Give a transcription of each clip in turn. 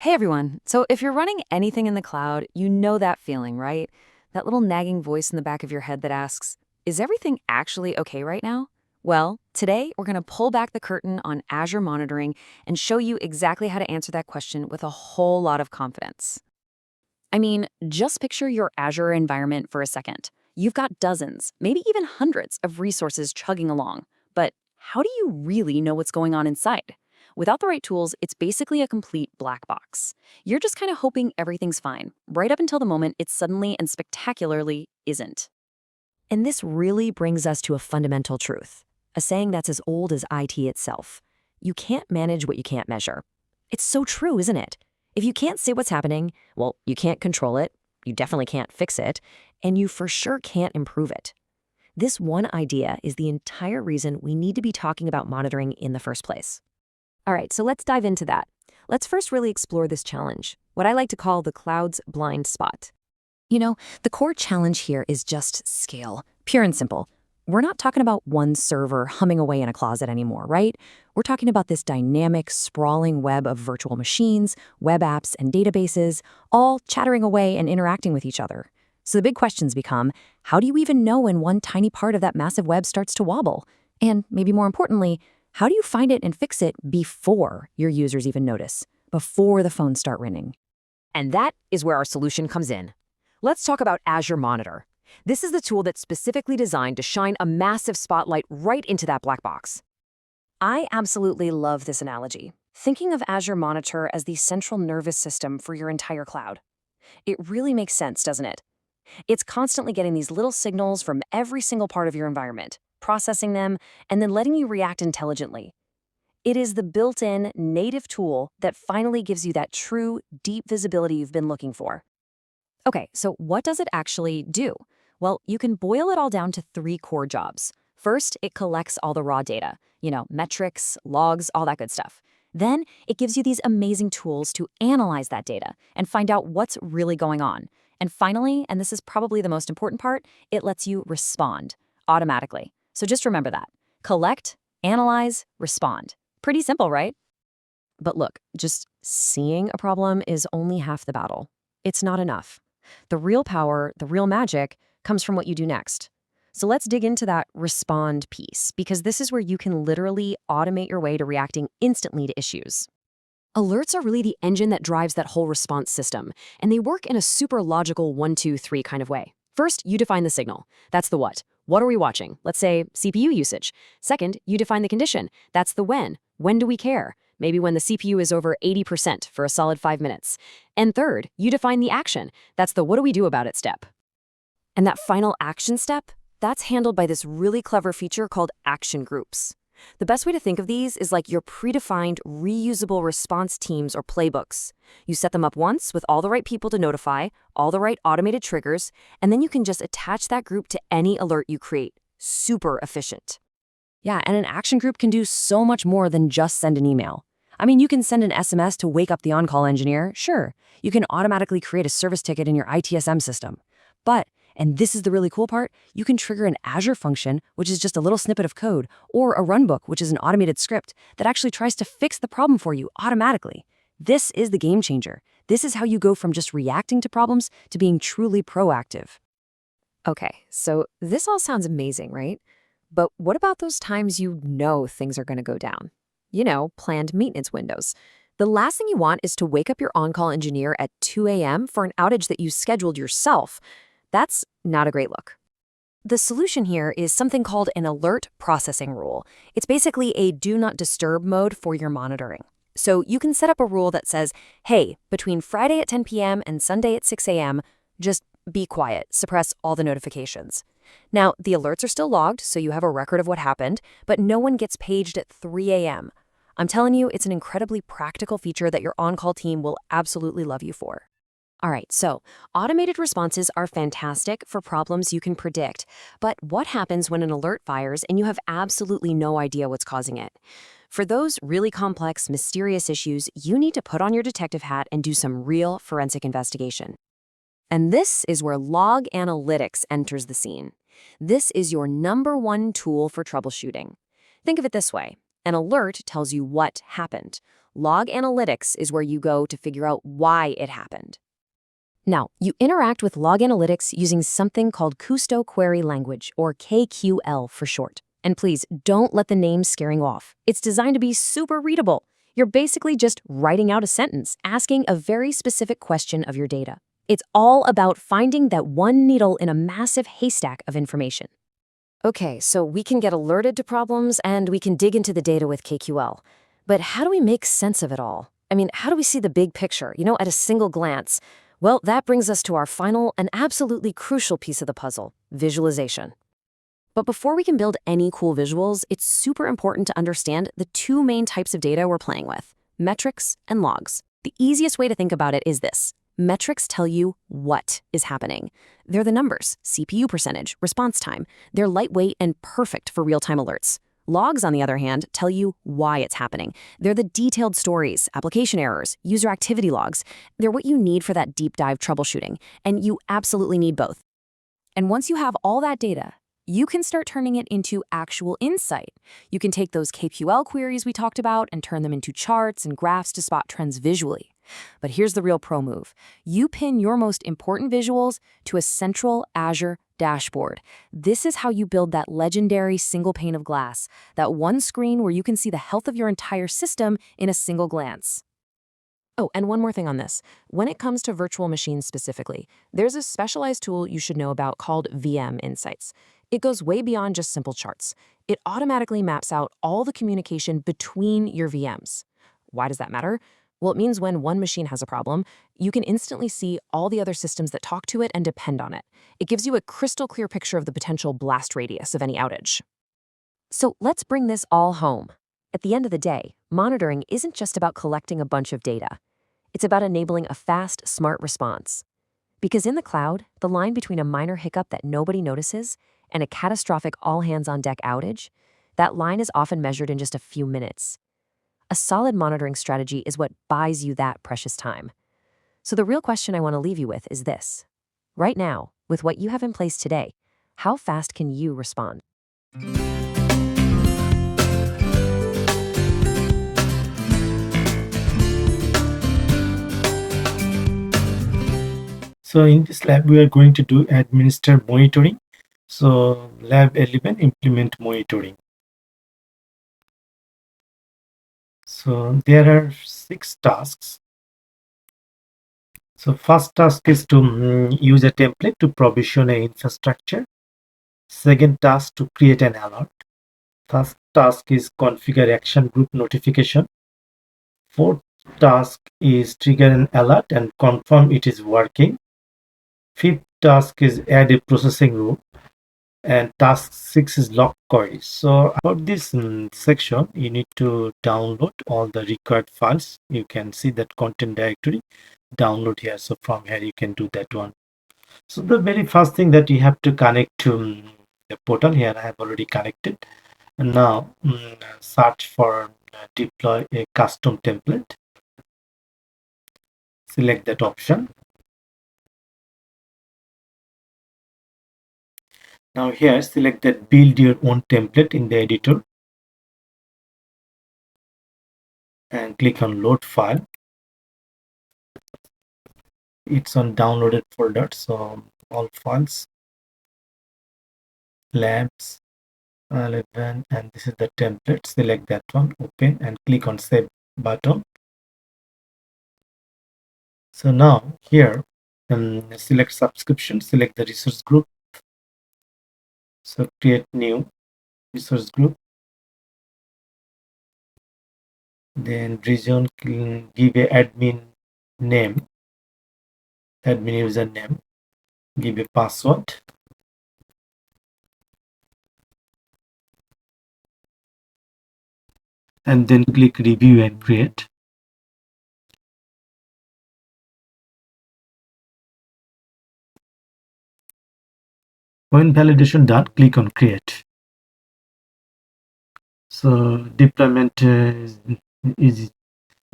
Hey everyone. So if you're running anything in the cloud, you know that feeling, right? That little nagging voice in the back of your head that asks, is everything actually okay right now? Well, today we're going to pull back the curtain on Azure monitoring and show you exactly how to answer that question with a whole lot of confidence. I mean, just picture your Azure environment for a second. You've got dozens, maybe even hundreds of resources chugging along. But how do you really know what's going on inside? Without the right tools, it's basically a complete black box. You're just kind of hoping everything's fine, right up until the moment it suddenly and spectacularly isn't. And this really brings us to a fundamental truth, a saying that's as old as IT itself. You can't manage what you can't measure. It's so true, isn't it? If you can't see what's happening, well, you can't control it, you definitely can't fix it, and you for sure can't improve it. This one idea is the entire reason we need to be talking about monitoring in the first place. All right, so let's dive into that. Let's first really explore this challenge, what I like to call the cloud's blind spot. The core challenge here is just scale, pure and simple. We're not talking about one server humming away in a closet anymore, right? We're talking about this dynamic, sprawling web of virtual machines, web apps, and databases, all chattering away and interacting with each other. So the big questions become, how do you even know when one tiny part of that massive web starts to wobble? And maybe more importantly, how do you find it and fix it before your users even notice, before the phones start ringing? And that is where our solution comes in. Let's talk about Azure Monitor. This is the tool that's specifically designed to shine a massive spotlight right into that black box. I absolutely love this analogy, thinking of Azure Monitor as the central nervous system for your entire cloud. It really makes sense, doesn't it? It's constantly getting these little signals from every single part of your environment, processing them, and then letting you react intelligently. It is the built-in, native tool that finally gives you that true, deep visibility you've been looking for. Okay, so what does it actually do? Well, you can boil it all down to three core jobs. First, it collects all the raw data, metrics, logs, all that good stuff. Then, it gives you these amazing tools to analyze that data and find out what's really going on. And finally, and this is probably the most important part, it lets you respond automatically. So just remember that. Collect, analyze, respond. Pretty simple, right? But look, just seeing a problem is only half the battle. It's not enough. The real power, the real magic, comes from what you do next. So let's dig into that respond piece, because this is where you can literally automate your way to reacting instantly to issues. Alerts are really the engine that drives that whole response system, and they work in a super logical 1, 2, 3 kind of way. First, you define the signal. That's the what. What are we watching? Let's say CPU usage. Second, you define the condition. That's the when. When do we care? Maybe when the CPU is over 80% for a solid 5 minutes. And third, you define the action. That's the what do we do about it step. And that final action step, that's handled by this really clever feature called action groups. The best way to think of these is like your predefined, reusable response teams or playbooks. You set them up once with all the right people to notify, all the right automated triggers, and then you can just attach that group to any alert you create. Super efficient. Yeah, and an action group can do so much more than just send an email. I mean, you can send an SMS to wake up the on-call engineer, sure. You can automatically create a service ticket in your ITSM system. But, and this is the really cool part, you can trigger an Azure function, which is just a little snippet of code, or a runbook, which is an automated script that actually tries to fix the problem for you automatically. This is the game changer. This is how you go from just reacting to problems to being truly proactive. Okay, so this all sounds amazing, right? But what about those times you know things are going to go down? Planned maintenance windows. The last thing you want is to wake up your on-call engineer at 2 a.m. for an outage that you scheduled yourself. That's not a great look. The solution here is something called an alert processing rule. It's basically a do not disturb mode for your monitoring. So you can set up a rule that says, hey, between Friday at 10 p.m. and Sunday at 6 a.m., just be quiet, suppress all the notifications. Now, the alerts are still logged, so you have a record of what happened, but no one gets paged at 3 a.m. I'm telling you, it's an incredibly practical feature that your on-call team will absolutely love you for. All right, so automated responses are fantastic for problems you can predict. But what happens when an alert fires and you have absolutely no idea what's causing it? For those really complex, mysterious issues, you need to put on your detective hat and do some real forensic investigation. And this is where log analytics enters the scene. This is your number one tool for troubleshooting. Think of it this way. An alert tells you what happened. Log analytics is where you go to figure out why it happened. Now, you interact with log analytics using something called Kusto Query Language, or KQL for short. And please, don't let the name scaring you off. It's designed to be super readable. You're basically just writing out a sentence, asking a very specific question of your data. It's all about finding that one needle in a massive haystack of information. Okay, so we can get alerted to problems and we can dig into the data with KQL. But how do we make sense of it all? I mean, how do we see the big picture, at a single glance? Well, that brings us to our final and absolutely crucial piece of the puzzle, visualization. But before we can build any cool visuals, it's super important to understand the two main types of data we're playing with, metrics and logs. The easiest way to think about it is this. Metrics tell you what is happening. They're the numbers, CPU percentage, response time. They're lightweight and perfect for real-time alerts. Logs, on the other hand, tell you why it's happening. They're the detailed stories, application errors, user activity logs. They're what you need for that deep dive troubleshooting, and you absolutely need both. And once you have all that data, you can start turning it into actual insight. You can take those KQL queries we talked about and turn them into charts and graphs to spot trends visually. But here's the real pro move. You pin your most important visuals to a central Azure dashboard. This is how you build that legendary single pane of glass, that one screen where you can see the health of your entire system in a single glance. Oh, and one more thing on this. When it comes to virtual machines specifically, there's a specialized tool you should know about called VM Insights. It goes way beyond just simple charts. It automatically maps out all the communication between your VMs. Why does that matter? Well, it means when one machine has a problem, you can instantly see all the other systems that talk to it and depend on it. It gives you a crystal clear picture of the potential blast radius of any outage. So let's bring this all home. At the end of the day, monitoring isn't just about collecting a bunch of data. It's about enabling a fast, smart response. Because in the cloud, the line between a minor hiccup that nobody notices and a catastrophic all-hands-on-deck outage, that line is often measured in just a few minutes. A solid monitoring strategy is what buys you that precious time. So the real question I want to leave you with is this. Right now, with what you have in place today, how fast can you respond? So in this lab, we are going to do administer monitoring. So lab element implement monitoring. So there are 6 tasks. So first task is to use a template to provision an infrastructure. Second task to create an alert. First task is configure action group notification. Fourth task is trigger an alert and confirm it is working. Fifth task is add a processing rule. And task 6 is log queries. So about this section, you need to download all the required files. You can see that content directory download here. So from here you can do that one. So the very first thing that you have to connect to the portal, here I have already connected. And now search for deploy a custom template. Select that option. Now here select that build your own template in the editor and click on load file. It's on downloaded folder, so all files, labs 11, and this is the template. Select that one, open, and click on save button. So now here select subscription, select the resource group. So create new resource group, then region, give a admin name, admin username, give a password, and then click review and create. When validation done, click on create. So deployment is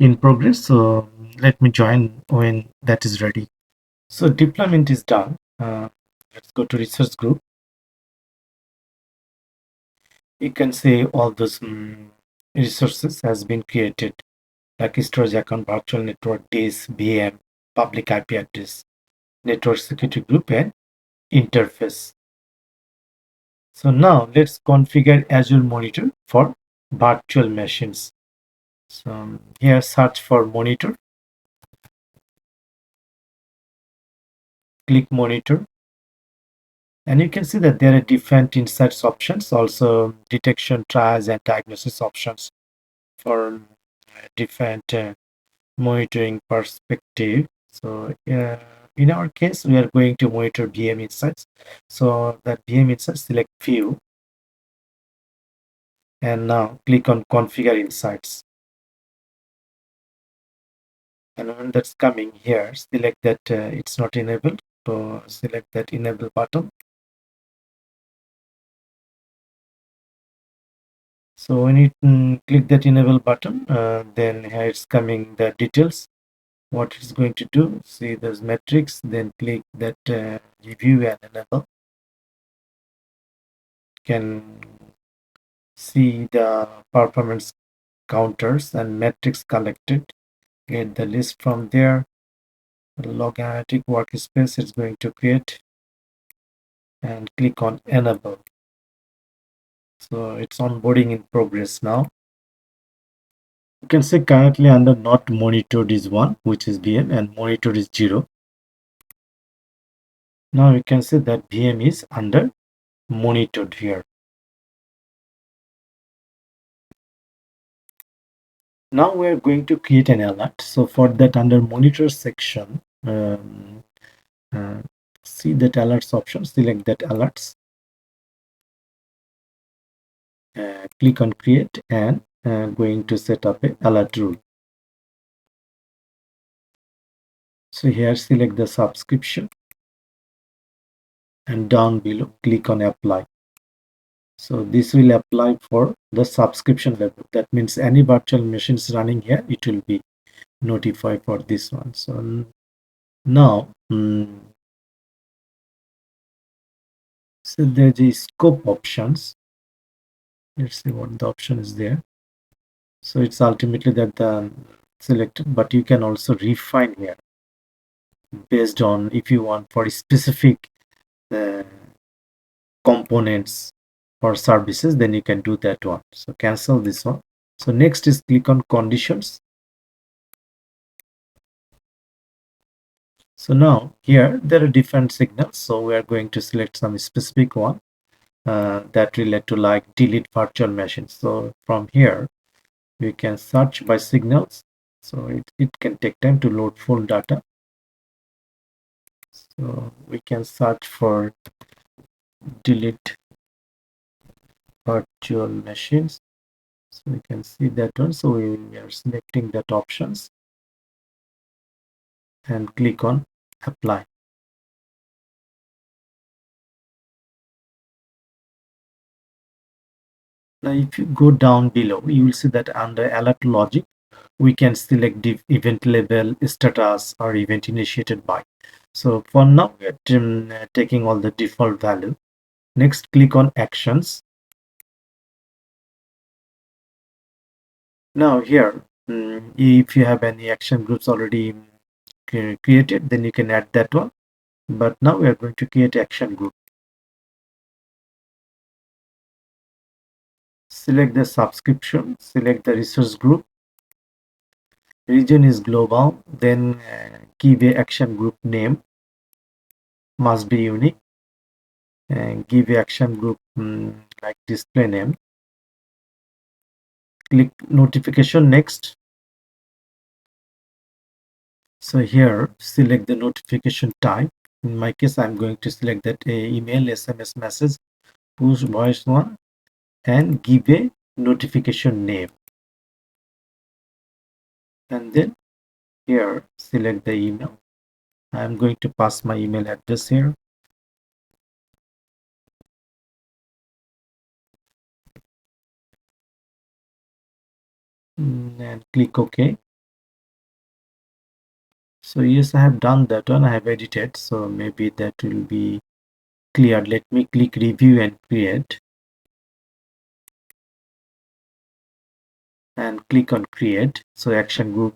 in progress. So let me join when that is ready. So deployment is done. Let's go to resource group. You can see all those resources has been created. like storage account, virtual network, disk, VM, public IP address, network security group, and interface. So now let's configure Azure Monitor for virtual machines. So here search for monitor, click monitor, and you can see that there are different insights options, also detection, triage, and diagnosis options for different monitoring perspective. So in our case, we are going to monitor VM insights. So that VM insights, select view, and now click on configure insights. And when that's coming here, select that it's not enabled. So select that enable button. So when you click that enable button, then here it's coming the details. What it's going to do, see those metrics, then click that review and enable. Can see the performance counters and metrics collected. Get the list from there. Log analytic workspace is going to create, and click on enable. So it's onboarding in progress now. You can say currently under not monitored is 1, which is VM, and monitored is 0. Now you can see that VM is under monitored here. Now we are going to create an alert. So for that, under monitor section, see that alerts option, select that alerts, click on create, and going to set up a alert rule. So here select the subscription, and down below click on apply. So this will apply for the subscription level. That means any virtual machines running here, it will be notified for this one. So now so there's a scope options. Let's see what the option is there. So it's ultimately that the selected, but you can also refine here based on if you want for specific uh, components or services, then you can do that one. So cancel this one. So next is click on conditions. So now here there are different signals. So we are going to select some specific one that relate to like delete virtual machines. So from here we can search by signals. So it can take time to load full data. So we can search for delete virtual machines. So we can see that one. So we are selecting that options and click on apply. Now if you go down below, you will see that under alert logic, we can select event level, status, or event initiated by. So for now, we are taking all the default value. Next, click on actions. Now here, if you have any action groups already created, then you can add that one. But now we are going to create action group. Select the subscription, select the resource group. Region is global, then give a action group name, must be unique, and give a action group like display name. Click notification next. So here select the notification type. In my case, I'm going to select that email, SMS message, push voice one, and give a notification name. And then here select the email. I'm going to pass my email address here. And click OK. So yes, I have done that one. I have edited. So maybe that will be clear. Let me click review and create. and click on create. So action group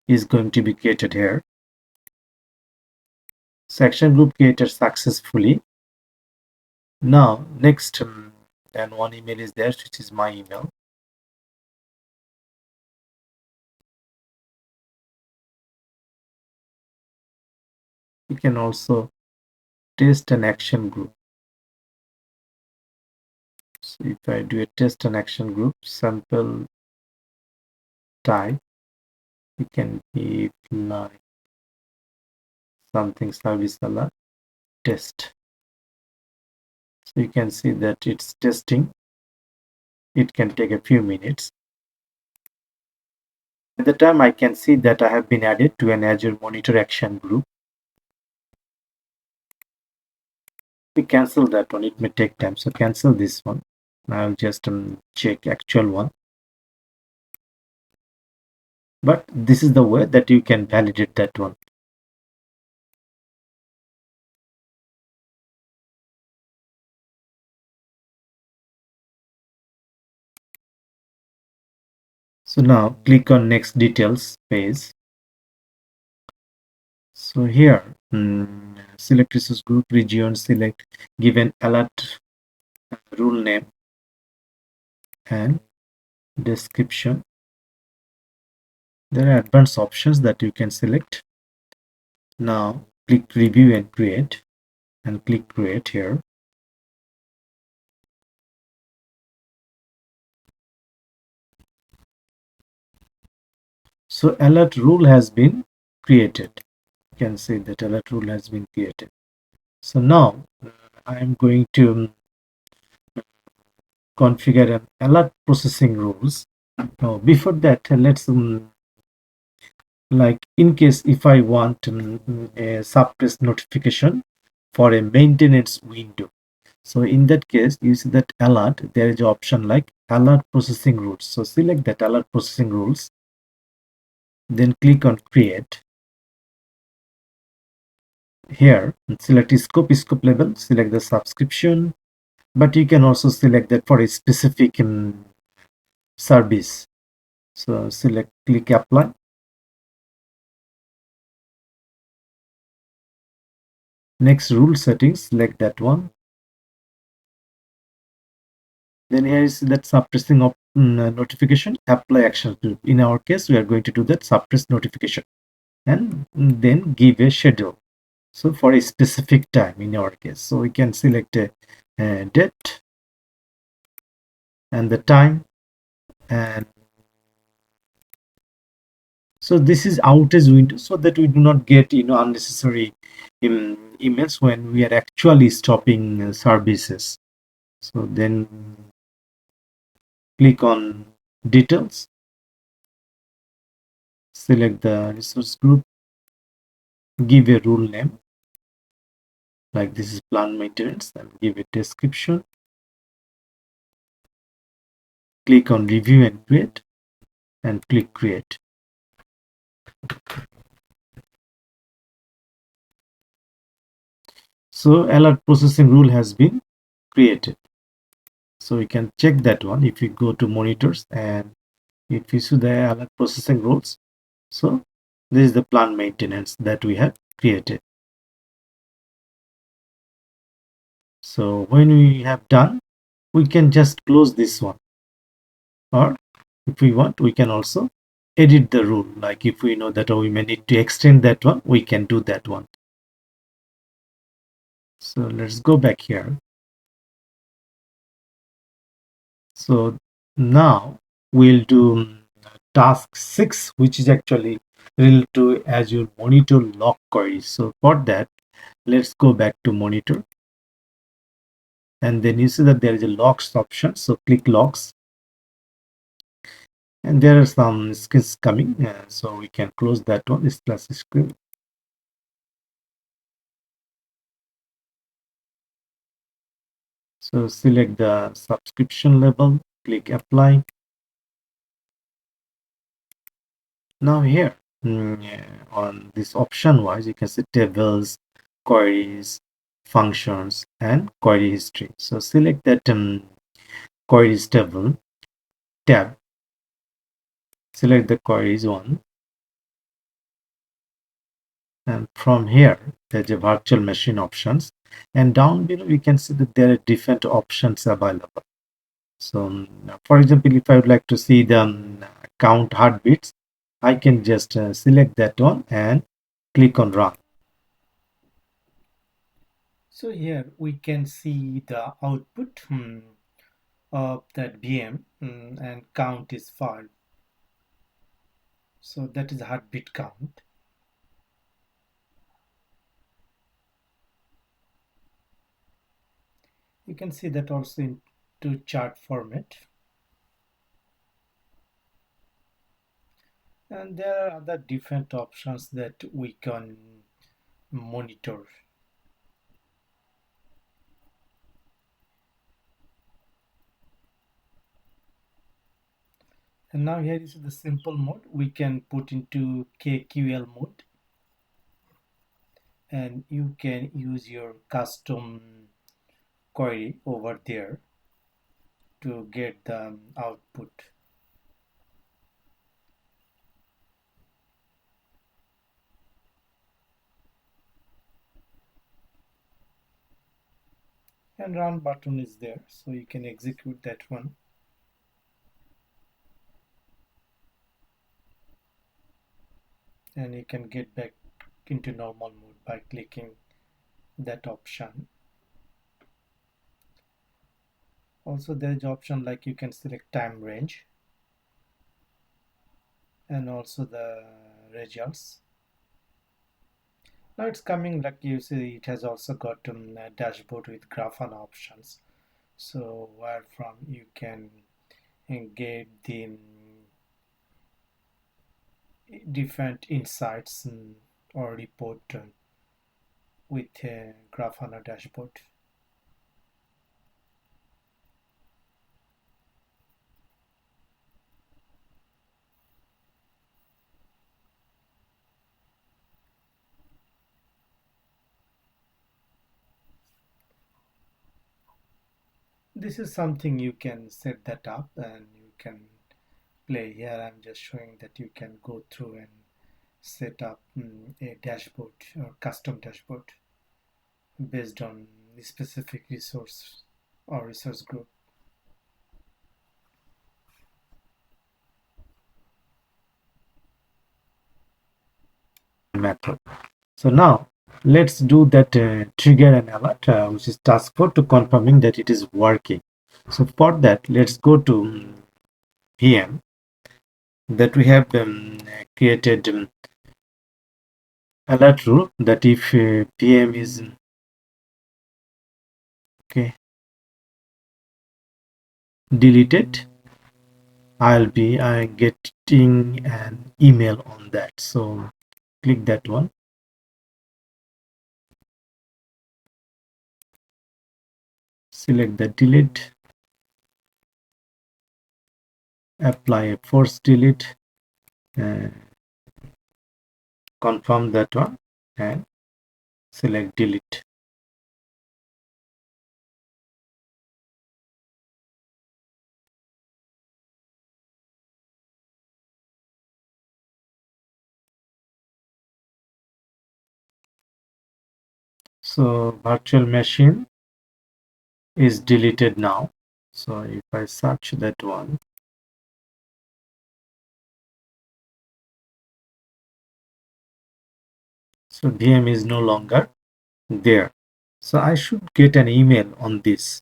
is going to be created here. So action group created successfully. Now next, and one email is there, which is my email. You can also test an action group. So if I do a test and action group, sample type, you can give like something service alert test. So you can see that it's testing. It can take a few minutes. At the time, I can see that I have been added to an Azure Monitor action group. We cancel that one. It may take time. So cancel this one. I'll just check actual one. But this is the way that you can validate that one. So now click on next details page. So here, select resource group region, select given alert rule name and description. There are advanced options that you can select. Now click review and click create here. So alert rule has been created. You can say that alert rule has been created. So now I am going to configure an alert processing rules. Now before that, let's like in case if I want a suppress notification for a maintenance window. So in that case, you see that alert, there is an option like alert processing rules. So select that alert processing rules, then click on create. Here, select scope level, select the subscription, but you can also select that for a specific service. So select, click apply. Next rule settings, select that one. Then here is that suppressing of notification, apply action group. In our case, we are going to do that suppress notification and then give a schedule. So for a specific time in our case, so we can select a date and the time, and so this is outage window so that we do not get unnecessary emails when we are actually stopping services. So then click on details, select the resource group, give a rule name like this is plant maintenance, and give a description. Click on review and create and click create. So alert processing rule has been created. So we can check that one if we go to monitors and if you see the alert processing rules. So this is the plant maintenance that we have created. So when we have done, we can just close this one, or if we want, we can also edit the rule. Like if we know that we may need to extend that one, we can do that one. So let's go back here. So now we'll do task 6, which is actually related to Azure Monitor log queries. So for that, let's go back to Monitor. And then you see that there is a logs option. So click logs. And there are some skills coming. So we can close that one, this class screen. So select the subscription level, click apply. Now here on this option wise, you can see tables, queries, functions, and query history. So select that queries table tab. Select the queries one, and from here there's a virtual machine options, and down below we can see that there are different options available. So for example, if I would like to see the count heartbeats, I can just select that one and click on run. So here we can see the output of that VM, and count is 5. So that is the heartbeat count. You can see that also into chart format. And there are other different options that we can monitor. And now here is the simple mode. We can put into KQL mode, and you can use your custom query over there to get the output. And run button is there, so you can execute that one. And you can get back into normal mode by clicking that option. Also there is option like you can select time range, and also the results. Now it's coming, like you see, it has also got a dashboard with Grafana options. So where from you can get the different insights or report with a Grafana dashboard. This is something you can set that up and you can play. Here I'm just showing that you can go through and set up a dashboard or custom dashboard based on the specific resource or resource group. Method. So now let's do that trigger an alert, which is task 4, to confirming that it is working. So for that, let's go to VM that we have created alert rule that if VM is okay deleted, I'll be getting an email on that. So click that one. Select the delete, apply a force delete, confirm that one, and select delete. So virtual machine is deleted now. So if I search that one, so VM is no longer there. So I should get an email on this.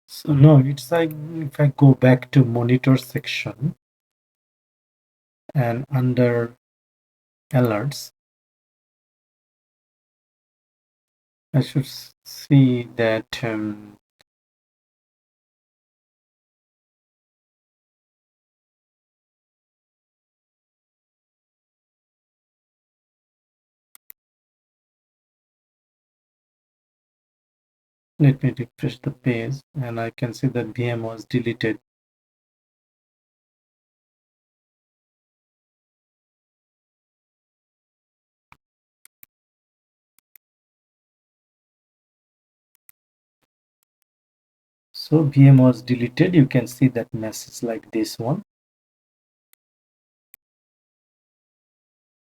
So no, it's like if I go back to monitor section and under alerts, I should see that let me refresh the page and I can see that VM was deleted. So VM was deleted. You can see that message like this one.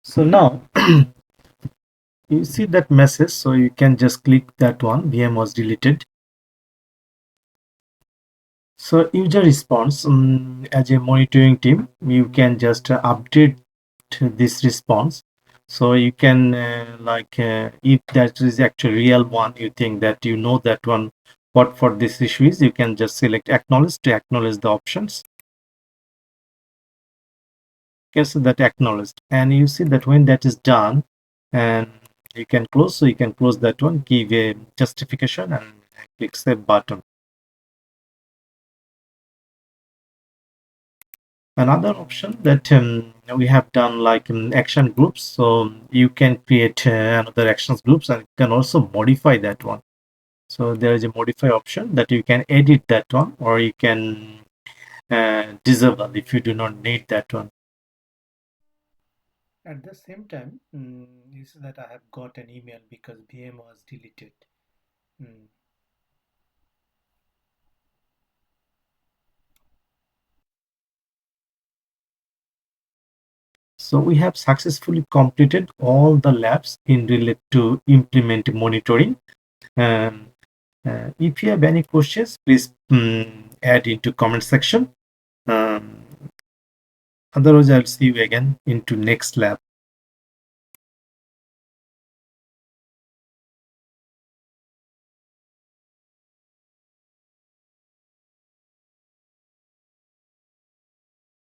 So now you see that message, so you can just click that one, VM was deleted. So user response, as a monitoring team, you can just update this response. So you can if that is actually real one, you think that you know that one, what for this issue is, you can just select acknowledge to acknowledge the options. Yes, that acknowledged, and you see that when that is done, and you can close, so you can close that one, give a justification and click save button. Another option that we have done like action groups, so you can create another actions groups and you can also modify that one. So there is a modify option that you can edit that one, or you can disable if you do not need that one. At the same time, you see that I have got an email because VM was deleted. Mm. So we have successfully completed all the labs in relate to implement monitoring. Um, if you have any questions, please add into comment section. Um, Otherwise, I'll see you again into next lab.